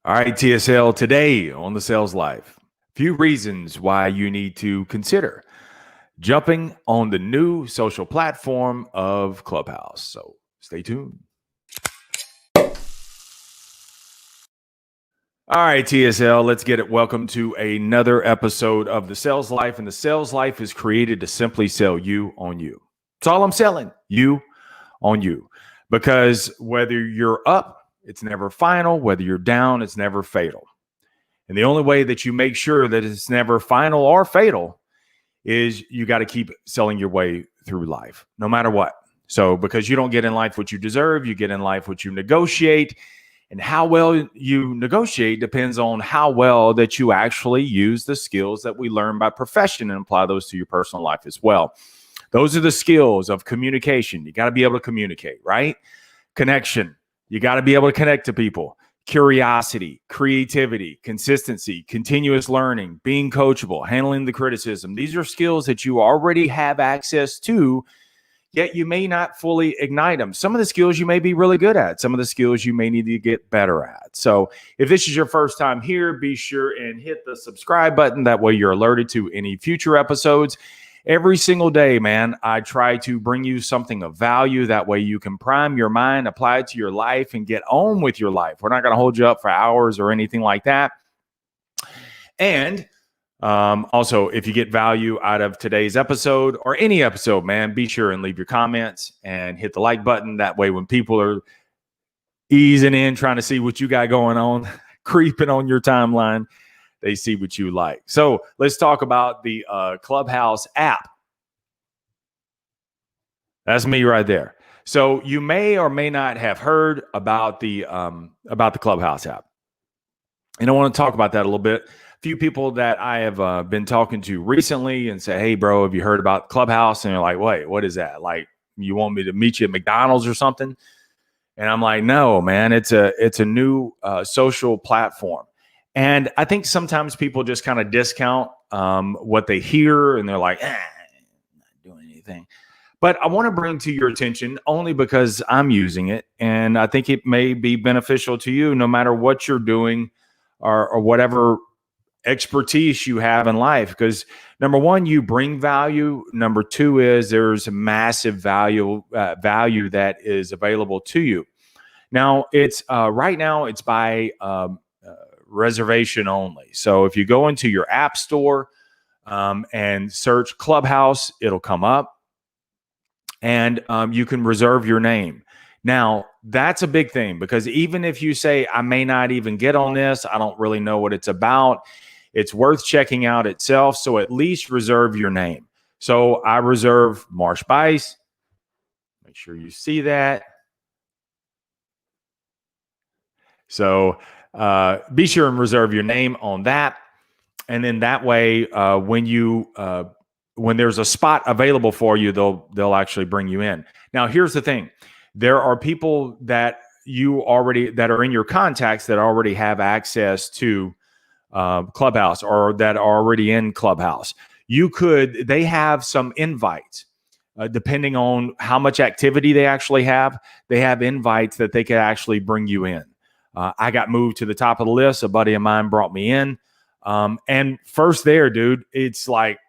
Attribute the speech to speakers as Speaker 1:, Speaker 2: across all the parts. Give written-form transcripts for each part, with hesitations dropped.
Speaker 1: All right, TSL, today on the Sales Life, few reasons why you need to consider jumping on the new social platform of Clubhouse. So stay tuned. All right, TSL, let's get it. Welcome to another episode of the Sales Life. And the Sales Life is created to simply sell you on you. That's all I'm selling, you on you. Because whether you're up, it's never final. Whether you're down, it's never fatal. And the only way that you make sure that it's never final or fatal is you got to keep selling your way through life, no matter what. So because you don't get in life what you deserve, you get in life what you negotiate. And how well you negotiate depends on how well that you actually use the skills that we learn by profession and apply those to your personal life as well. Those are the skills of communication. You got to be able to communicate, right? Connection. You got to be able to connect to people. Curiosity, creativity, consistency, continuous learning, being coachable, handling the criticism. These are skills that you already have access to, yet you may not fully ignite them. Some of the skills you may be really good at. Some of the skills you may need to get better at. So if this is your first time here, be sure and hit the subscribe button. That way you're alerted to any future episodes. Every single day, man, I try to bring you something of value. That way you can prime your mind, apply it to your life, and get on with your life. We're not going to hold you up for hours or anything like that. And also, if you get value out of today's episode or any episode, man, be sure and leave your comments and hit the like button. That way when people are easing in, trying to see what you got going on, creeping on your timeline, they see what you like. So let's talk about the Clubhouse app. That's me right there. So you may or may not have heard about the Clubhouse app. And I want to talk about that a little bit. A few people that I have been talking to recently and say, hey, bro, have you heard about Clubhouse? And they're like, wait, what is that? Like, you want me to meet you at McDonald's or something? And I'm like, no, man, it's a new social platform. And I think sometimes people just kind of discount what they hear and they're like, I'm not doing anything. But I want to bring to your attention only because I'm using it. And I think it may be beneficial to you no matter what you're doing or whatever expertise you have in life. Because number one, you bring value. Number two is there's massive value that is available to you. Now, it's right now it's by reservation only. So if you go into your app store and search Clubhouse, it'll come up and you can reserve your name. Now, that's a big thing because even if you say, I may not even get on this, I don't really know what it's about, it's worth checking out itself. So at least reserve your name. So I reserve Marsh Buice. Make sure you see that. So be sure and reserve your name on that. And then that way, when there's a spot available for you, they'll actually bring you in. Now, here's the thing. There are people that are in your contacts that already have access to Clubhouse or that are already in Clubhouse. They have some invites. Depending on how much activity they actually have, they have invites that they could actually bring you in. I got moved to the top of the list. A buddy of mine brought me in. And first there, dude, it's like,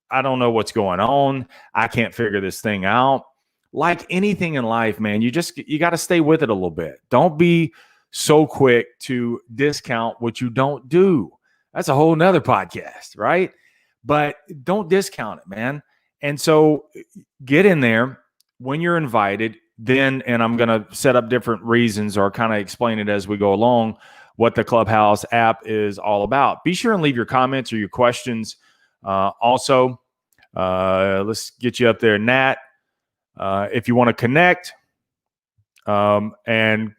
Speaker 1: I don't know what's going on. I can't figure this thing out. Like anything in life, man, you got to stay with it a little bit. Don't be so quick to discount what you don't do. That's a whole nother podcast, right? But don't discount it, man. And so get in there when you're invited. Then, and I'm going to set up different reasons or kind of explain it as we go along, what the Clubhouse app is all about. Be sure and leave your comments or your questions. Also, let's get you up there, Nat. If you want to connect, and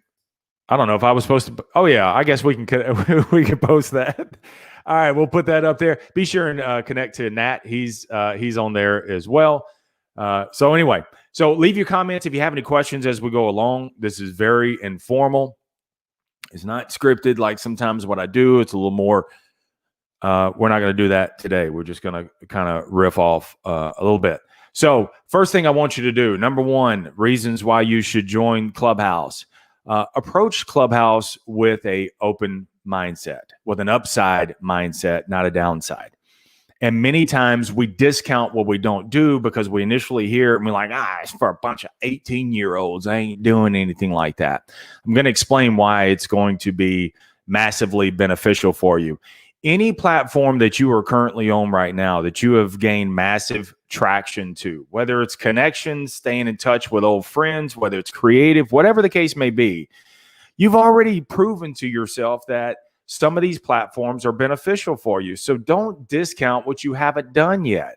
Speaker 1: I don't know if I was supposed to. Oh yeah, I guess we can post that. All right, we'll put that up there. Be sure and connect to Nat. He's on there as well. So anyway, so leave your comments if you have any questions as we go along. This is very informal. It's not scripted like sometimes what I do. It's a little more. We're not going to do that today. We're just going to kind of riff off a little bit. So first thing I want you to do, number one, reasons why you should join Clubhouse. approach Clubhouse with a open mindset, with an upside mindset, not a downside. And many times we discount what we don't do because we initially hear it and we're like, it's for a bunch of 18-year-olds. I ain't doing anything like that. I'm going to explain why it's going to be massively beneficial for you. Any platform that you are currently on right now that you have gained massive traction to, whether it's connections, staying in touch with old friends, whether it's creative, whatever the case may be, you've already proven to yourself that some of these platforms are beneficial for you. So don't discount what you haven't done yet.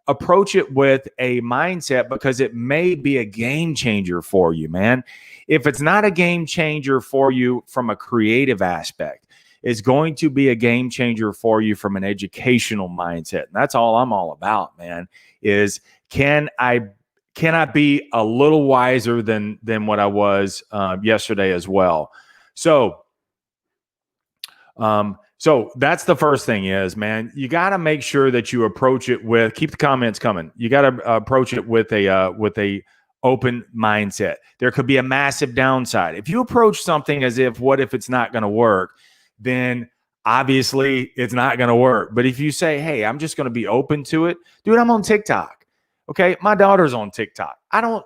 Speaker 1: Approach it with a mindset because it may be a game changer for you, man. If it's not a game changer for you from a creative aspect, it's going to be a game changer for you from an educational mindset. And that's all I'm all about, man, is can I be a little wiser than what I was yesterday as well? So that's the first thing is, man, you got to make sure that you approach it with, keep the comments coming. You got to approach it with a open mindset. There could be a massive downside. If you approach something as if, what if it's not going to work? Then obviously it's not going to work. But if you say, hey, I'm just going to be open to it, dude, I'm on TikTok. Okay, my daughter's on TikTok. I don't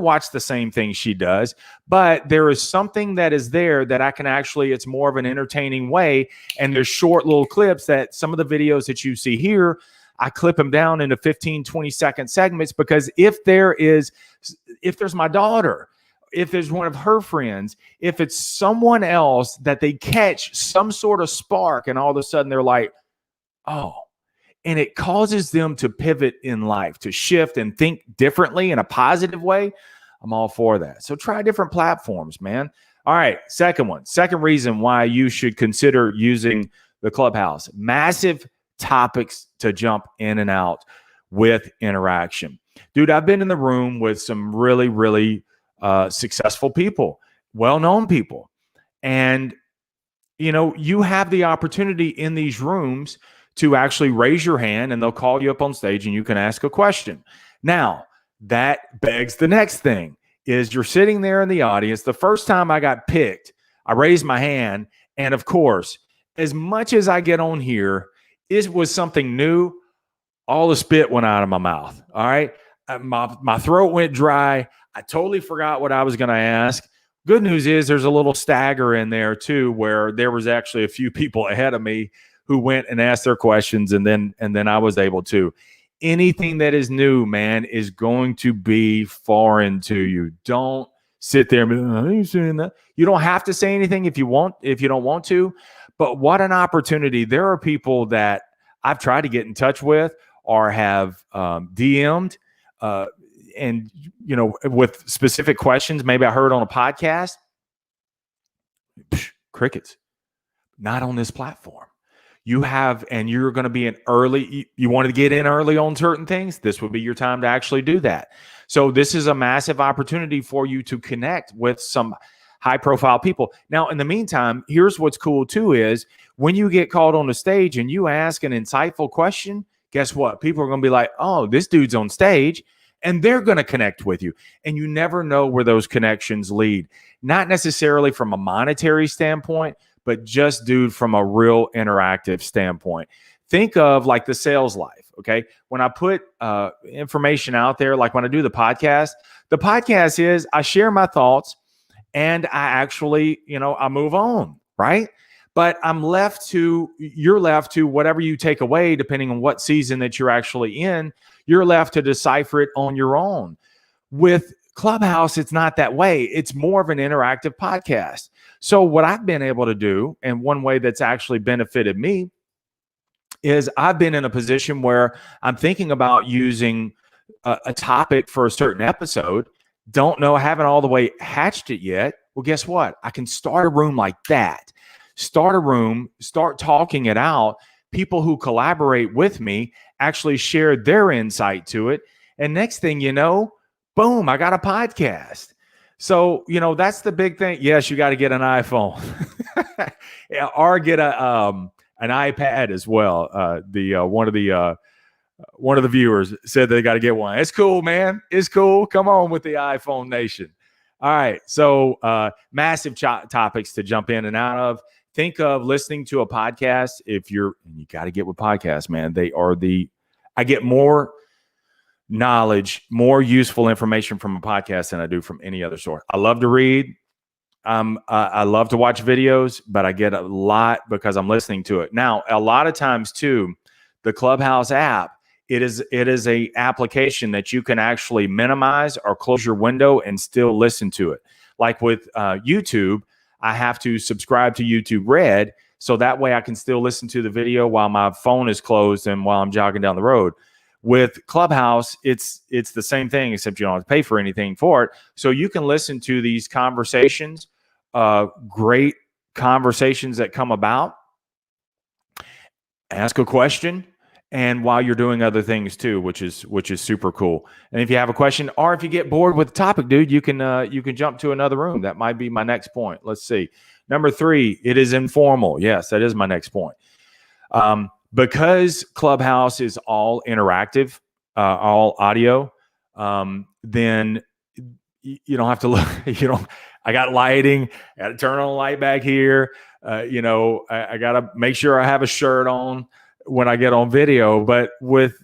Speaker 1: watch the same thing she does, but there is something that is there that I can actually, it's more of an entertaining way. And there's short little clips that some of the videos that you see here, I clip them down into 15, 20-second segments because if there's my daughter, if there's one of her friends, if it's someone else that they catch some sort of spark and all of a sudden they're like, oh, and it causes them to pivot in life, to shift and think differently in a positive way, I'm all for that. So try different platforms, man. All right, second reason why you should consider using the Clubhouse. Massive topics to jump in and out with interaction. Dude, I've been in the room with some really, really successful people, well-known people. And, you have the opportunity in these rooms to actually raise your hand and they'll call you up on stage and you can ask a question. Now, that begs the next thing is you're sitting there in the audience. The first time I got picked, I raised my hand. And of course, as much as I get on here, it was something new. All the spit went out of my mouth. All right. My throat went dry. I totally forgot what I was going to ask. Good news is there's a little stagger in there too, where there was actually a few people ahead of me who went and asked their questions, and then I was able to. Anything that is new, man, is going to be foreign to you. Don't sit there and be like, I ain't saying that. You don't have to say anything if you don't want to. But what an opportunity. There are people that I've tried to get in touch with or have DM'd and with specific questions. Maybe I heard on a podcast. Crickets. Not on this platform. You have, and you're going to be you wanted to get in early on certain things. This would be your time to actually do that. So this is a massive opportunity for you to connect with some high profile people. Now, in the meantime, here's what's cool too is when you get called on the stage and you ask an insightful question, guess what? People are going to be like, oh, this dude's on stage, and they're going to connect with you. And you never know where those connections lead. Not necessarily from a monetary standpoint, but just, dude, from a real interactive standpoint. Think of like the sales life, okay? When I put information out there, like when I do the podcast is I share my thoughts and I actually, I move on, right? But you're left to whatever you take away, depending on what season that you're actually in, you're left to decipher it on your own. With Clubhouse, it's not that way. It's more of an interactive podcast. So what I've been able to do, and one way that's actually benefited me, is I've been in a position where I'm thinking about using a topic for a certain episode. Don't know, haven't all the way hatched it yet. Well, guess what? I can start a room like that. Start a room, start talking it out. People who collaborate with me actually share their insight to it. And next thing you know, boom, I got a podcast. So, that's the big thing. Yes, you got to get an iPhone or get an iPad as well. One of the viewers said they got to get one. It's cool, man. It's cool. Come on with the iPhone Nation. All right. So massive topics to jump in and out of. Think of listening to a podcast. You got to get with podcasts, man. I get more knowledge, more useful information from a podcast than I do from any other source. I love to read. I love to watch videos, but I get a lot because I'm listening to it. Now, a lot of times too, the Clubhouse app, it is a application that you can actually minimize or close your window and still listen to it. Like with YouTube, I have to subscribe to YouTube Red, so that way I can still listen to the video while my phone is closed and while I'm jogging down the road. With Clubhouse, it's the same thing, except you don't have to pay for anything for it. So you can listen to these conversations, great conversations that come about, ask a question, and while you're doing other things too, which is super cool. And if you have a question, or if you get bored with the topic, dude, you can jump to another room. That might be my next point. Let's see. Number 3, it is informal. Yes, that is my next point. Because Clubhouse is all interactive, all audio, then you don't have to look. I got lighting. I got to turn on a light back here. I got to make sure I have a shirt on when I get on video. But with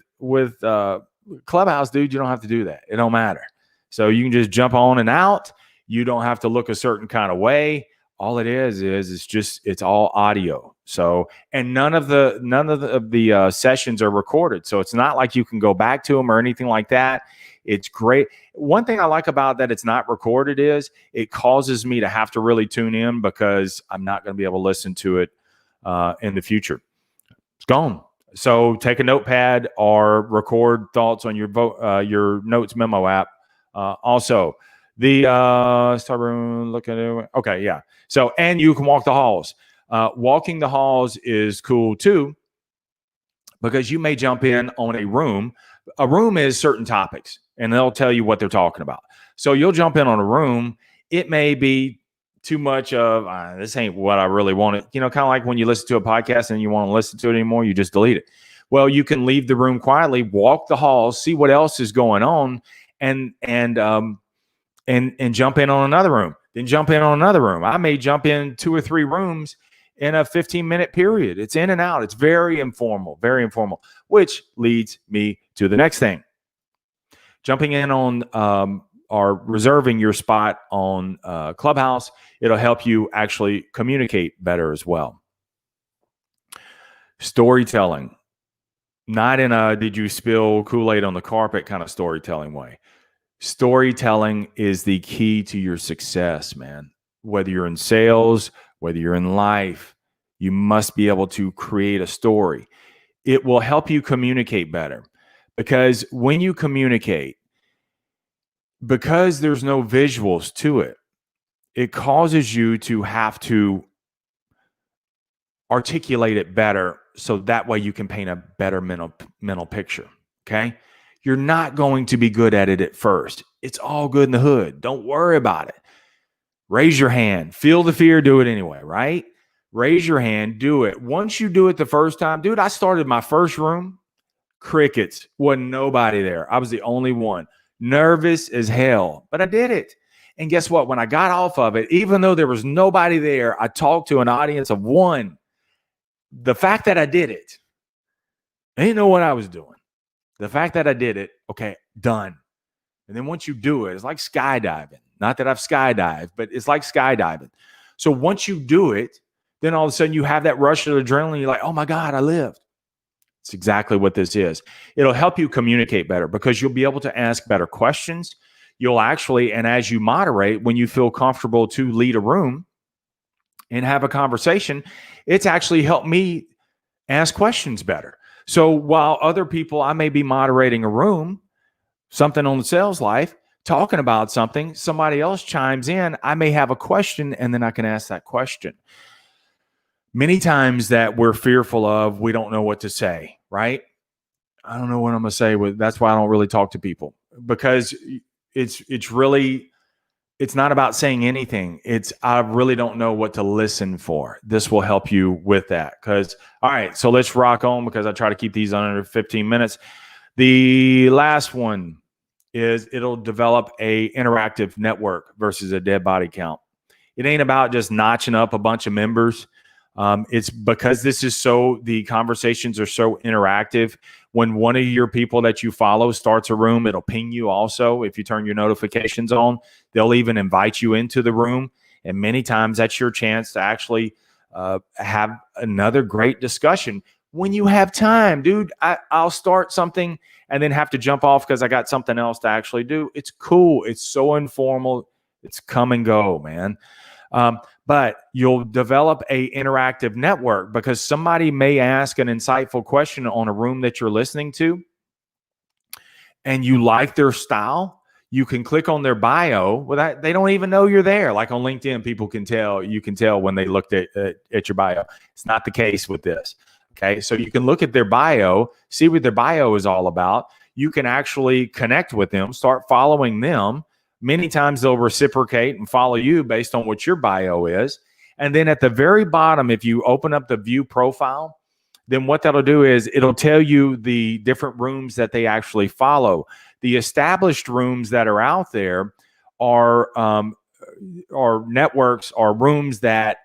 Speaker 1: Clubhouse, dude, you don't have to do that. It don't matter. So you can just jump on and out. You don't have to look a certain kind of way. All it is it's all audio. So, and none of the sessions are recorded. So it's not like you can go back to them or anything like that. It's great. One thing I like about that it's not recorded is it causes me to have to really tune in because I'm not going to be able to listen to it in the future. It's gone. So take a notepad or record thoughts on your notes memo app. Also, the start room, look at it. Okay, yeah. So, and you can walk the halls. Walking the halls is cool too, because you may jump in on a room. A room is certain topics, and they'll tell you what they're talking about. So you'll jump in on a room. It may be too much of, this ain't what I really wanted. Kind of like when you listen to a podcast and you want to listen to it anymore, you just delete it. Well, you can leave the room quietly, walk the halls, see what else is going on, and jump in on another room. Then jump in on another room. I may jump in 2 or 3 rooms in a 15-minute period. It's in and out. It's very informal, which leads me to the next thing. Jumping in on or reserving your spot on Clubhouse, it'll help you actually communicate better as well. Storytelling, not in a did you spill Kool-Aid on the carpet kind of storytelling way. Storytelling is the key to your success, man. Whether you're in sales, whether you're in life, you must be able to create a story. It will help you communicate better, because when you communicate, because there's no visuals to it, it causes you to have to articulate it better, so that way you can paint a better mental picture, okay? You're not going to be good at it at first. It's all good in the hood. Don't worry about it. Raise your hand. Feel the fear. Do it anyway, right? Raise your hand. Do it. Once you do it the first time, dude, I started my first room. Crickets. Wasn't nobody there. I was the only one. Nervous as hell, but I did it. And guess what? When I got off of it, even though there was nobody there, I talked to an audience of 1. The fact that I did it, I didn't know what I was doing. The fact that I did it, okay, done. And then once you do it, it's like skydiving. Not that I've skydived, but it's like skydiving. So once you do it, then all of a sudden you have that rush of adrenaline. You're like, oh my God, I lived. It's exactly what this is. It'll help you communicate better because you'll be able to ask better questions. You'll actually, and as you moderate, when you feel comfortable to lead a room and have a conversation, it's actually helped me ask questions better. So while other people, I may be moderating a room, something on the sales life, talking about something, somebody else chimes in, I may have a question, and then I can ask that question. Many times that we're fearful of, we don't know what to say, right? I don't know what I'm going to say. That's why I don't really talk to people, because it's not about saying anything. I really don't know what to listen for. This will help you with that. All right, so let's rock on, because I try to keep these under 15 minutes. The last one is it'll develop a interactive network versus a dead body count. It ain't about just notching up a bunch of members. It's because the conversations are so interactive. When one of your people that you follow starts a room, it'll ping you also. If you turn your notifications on, they'll even invite you into the room. And many times that's your chance to actually have another great discussion when you have time, dude. I'll start something and then have to jump off because I got something else to actually do. It's cool. It's so informal. It's come and go, man. But you'll develop a interactive network because somebody may ask an insightful question on a room that you're listening to and you like their style. You can click on their bio without, they don't even know you're there. Like on LinkedIn, you can tell when they looked at your bio. It's not the case with this. Okay. So you can look at their bio, see what their bio is all about. You can actually connect with them, start following them. Many times they'll reciprocate and follow you based on what your bio is. And then at the very bottom, if you open up the view profile, then what that'll do is it'll tell you the different rooms that they actually follow. The established rooms that are out there are networks, are rooms that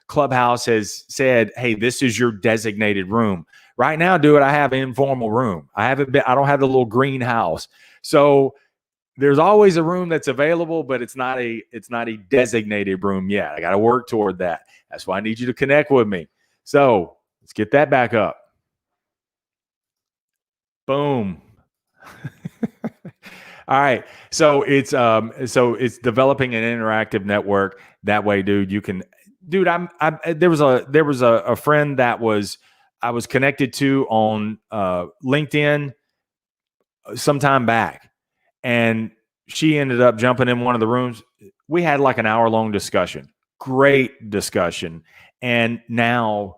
Speaker 1: Clubhouse has said, hey, this is your designated room. Right now, dude, I have an informal room. I don't have the little greenhouse. So there's always a room that's available, but it's not a designated room yet. I got to work toward that. That's why I need you to connect with me. So let's get that back up. Boom. All right. So it's developing an interactive network. That way, dude, you can, dude, there was a friend that I was connected to on LinkedIn some time back. And she ended up jumping in one of the rooms. We had like an hour-long discussion. Great discussion. And now,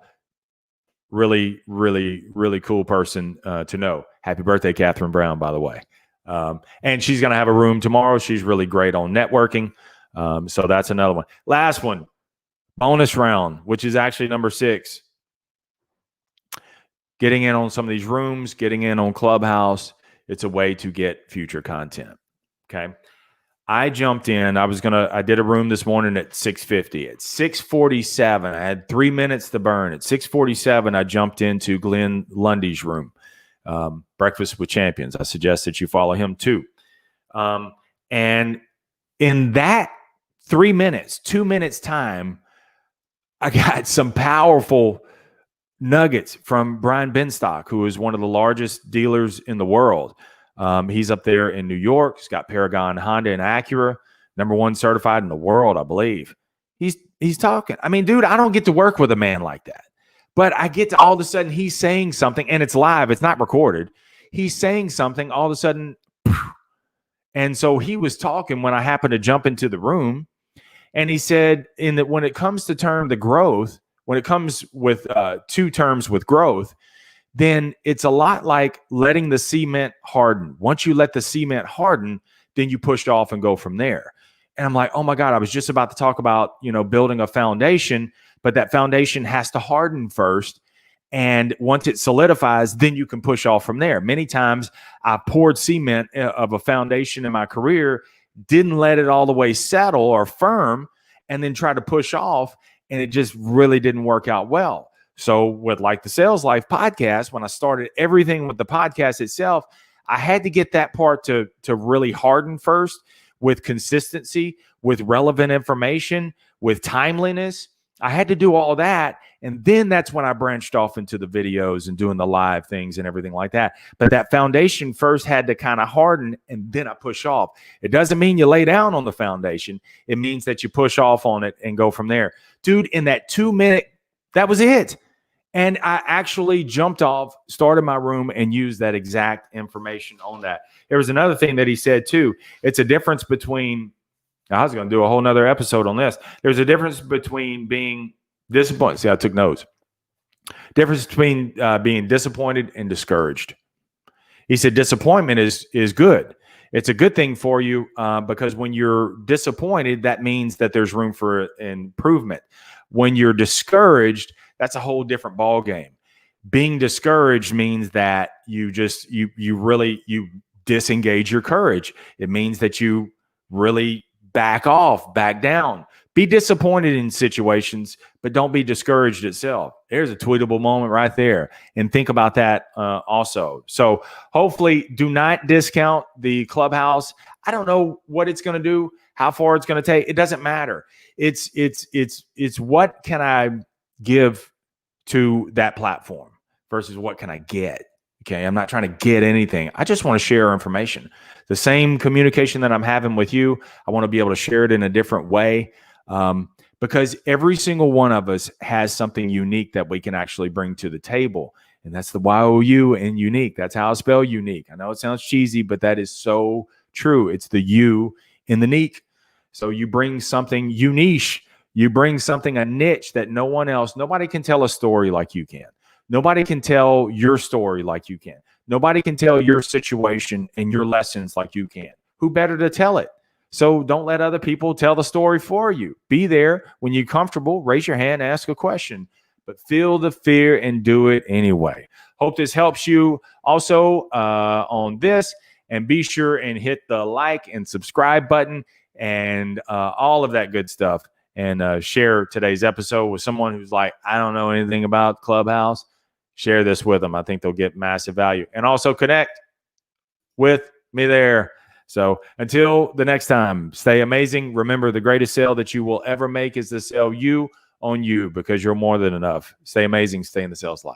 Speaker 1: really, really, really cool person to know. Happy birthday, Catherine Brown, by the way. And she's going to have a room tomorrow. She's really great on networking. So that's another one. Last one, bonus round, which is actually number 6. Getting in on some of these rooms, getting in on Clubhouse. It's a way to get future content. Okay. I jumped in. I did a room this morning at 6:50. At 6:47, I had 3 minutes to burn. At 6:47, I jumped into Glenn Lundy's room, Breakfast with Champions. I suggest that you follow him too. And in that 3 minutes, 2 minutes time, I got some powerful nuggets from Brian Benstock, who is one of the largest dealers in the world. He's up there in New York. He's got Paragon, Honda, and Acura, #1 certified in the world, I believe. He's talking. I mean, dude, I don't get to work with a man like that, but I get to all of a sudden he's saying something, and it's live. It's not recorded. He's saying something all of a sudden, and so he was talking when I happened to jump into the room, and he said, when it comes to the growth. When it comes with 2 terms with growth, then it's a lot like letting the cement harden. Once you let the cement harden, then you push off and go from there. And I'm like, oh my God, I was just about to talk about, building a foundation, but that foundation has to harden first. And once it solidifies, then you can push off from there. Many times I poured cement of a foundation in my career, didn't let it all the way settle or firm, and then try to push off. And it just really didn't work out well. So with like the Sales Life podcast, when I started everything with the podcast itself, I had to get that part to really harden first with consistency, with relevant information, with timeliness. I had to do all that. And then that's when I branched off into the videos and doing the live things and everything like that. But that foundation first had to kind of harden, and then I push off. It doesn't mean you lay down on the foundation. It means that you push off on it and go from there. Dude, in that 2 minute, that was it. And I actually jumped off, started my room, and used that exact information on that. There was another thing that he said too. It's a difference between, I was going to do a whole nother episode on this. There's a difference between being disappointed. See, I took notes. Difference between being disappointed and discouraged. He said disappointment is good. It's a good thing for you because when you're disappointed, that means that there's room for improvement. When you're discouraged, that's a whole different ball game. Being discouraged means that you disengage your courage. It means that you really back off, back down. Be disappointed in situations, but don't be discouraged itself. There's a tweetable moment right there. And think about that also. So hopefully do not discount the Clubhouse. I don't know what it's going to do, how far it's going to take. It doesn't matter. It's what can I give to that platform versus what can I get. Okay, I'm not trying to get anything. I just want to share information. The same communication that I'm having with you, I want to be able to share it in a different way, because every single one of us has something unique that we can actually bring to the table. And that's the YOU in unique. That's how I spell unique. I know it sounds cheesy, but that is so true. It's the U in the neek. So you bring something unique. You bring something, a niche that nobody can tell a story like you can. Nobody can tell your story like you can. Nobody can tell your situation and your lessons like you can. Who better to tell it? So don't let other people tell the story for you. Be there when you're comfortable. Raise your hand, ask a question, but feel the fear and do it anyway. Hope this helps you also on this. And be sure and hit the like and subscribe button and all of that good stuff. And share today's episode with someone who's like, I don't know anything about Clubhouse. Share this with them. I think they'll get massive value. And also connect with me there. So until the next time, stay amazing. Remember, the greatest sale that you will ever make is to sell you on you, because you're more than enough. Stay amazing. Stay in the sales life.